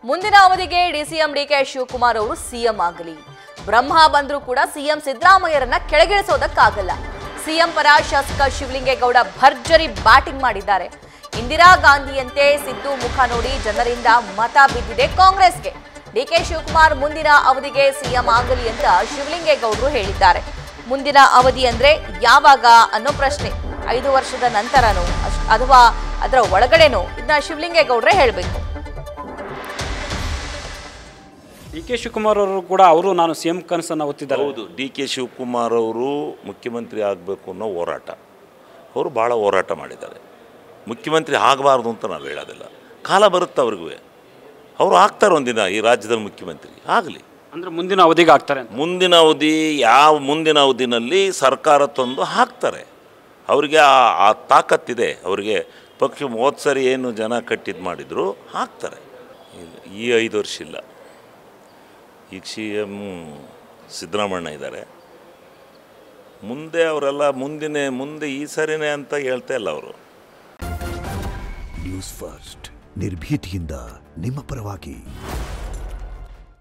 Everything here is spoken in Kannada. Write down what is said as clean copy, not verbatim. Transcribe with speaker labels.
Speaker 1: ಮುಂದಿನ ಅವಧಿಗೆ ಡಿಸಿಎಂ ಡಿಕೆ ಶಿವಕುಮಾರ್ ಅವರು ಸಿಎಂ ಆಗಲಿ. ಬ್ರಹ್ಮ ಬಂದರೂ ಕೂಡ ಸಿಎಂ ಸಿದ್ದರಾಮಯ್ಯರನ್ನ ಕೆಳಗಿಳಿಸೋದಕ್ಕಾಗಲ್ಲ. ಸಿಎಂ ಪರ ಶಾಸಕ ಶಿವಲಿಂಗೇಗೌಡ ಭರ್ಜರಿ ಬ್ಯಾಟಿಂಗ್ ಮಾಡಿದ್ದಾರೆ. ಇಂದಿರಾ ಗಾಂಧಿಯಂತೆ ಸಿದ್ದು ಮುಖ ನೋಡಿ ಜನರಿಂದ ಮತ ಬಿದ್ದಿದೆ ಕಾಂಗ್ರೆಸ್ಗೆ. ಡಿಕೆ ಶಿವಕುಮಾರ್ ಮುಂದಿನ ಅವಧಿಗೆ ಸಿಎಂ ಆಗಲಿ ಅಂತ ಶಿವಲಿಂಗೇಗೌಡರು ಹೇಳಿದ್ದಾರೆ. ಮುಂದಿನ ಅವಧಿ ಅಂದ್ರೆ ಯಾವಾಗ ಅನ್ನೋ ಪ್ರಶ್ನೆ. 5 ವರ್ಷದ ನಂತರನೋ ಅಥವಾ ಅದರ ಒಳಗಡೆನೋ ಇದನ್ನ ಶಿವಲಿಂಗೇಗೌಡರೇ ಹೇಳಬೇಕು.
Speaker 2: ಡಿಕೆ ಶಿವಕುಮಾರ್ ಅವರು ಕೂಡ ನಾನು ಸಿಎಂ ಕನಸನ್ನು ಹೊತ್ತಿದ್ದಾರೆ.
Speaker 3: ಹೌದು, ಡಿಕೆ ಶಿವಕುಮಾರ್ ಅವರು ಮುಖ್ಯಮಂತ್ರಿ ಆಗಬೇಕು ಅನ್ನೋ ಹೋರಾಟ ಅವರು ಭಾಳ ಹೋರಾಟ ಮಾಡಿದ್ದಾರೆ. ಮುಖ್ಯಮಂತ್ರಿ ಆಗಬಾರ್ದು ಅಂತ ನಾವು ಹೇಳೋದಿಲ್ಲ. ಕಾಲ ಬರುತ್ತೆ ಅವ್ರಿಗೂ, ಅವರು ಆಗ್ತಾರೆ ಒಂದಿನ ಈ ರಾಜ್ಯದಲ್ಲಿ ಮುಖ್ಯಮಂತ್ರಿ ಆಗಲಿ.
Speaker 2: ಅಂದರೆ ಮುಂದಿನ ಅವಧಿಗೆ ಆಗ್ತಾರೆ.
Speaker 3: ಮುಂದಿನ ಅವಧಿನಲ್ಲಿ ಸರ್ಕಾರ ತಂದು ಹಾಕ್ತಾರೆ. ಅವರಿಗೆ ಆ ತಾಕತ್ತಿದೆ. ಅವರಿಗೆ ಪಕ್ಷ ಹೋದ ಸರಿ ಏನು ಜನ ಕಟ್ಟಿದ್ದು ಮಾಡಿದ್ರು ಹಾಕ್ತಾರೆ. ಈ 5 ವರ್ಷ ಇಲ್ಲ. ಈಗ CM ಸಿದ್ದರಾಮಣ್ಣ ಇದ್ದಾರೆ. ಮುಂದೆ ಅವರೆಲ್ಲ ಮುಂದೆ ಈ ಸರಿನೇ ಅಂತ ಹೇಳ್ತಾ ಇಲ್ಲ ಅವರು.
Speaker 4: ನ್ಯೂಸ್ ಫಸ್ಟ್ ನಿರ್ಭೀತಿಯಿಂದ ನಿಮ್ಮ ಪರವಾಗಿ.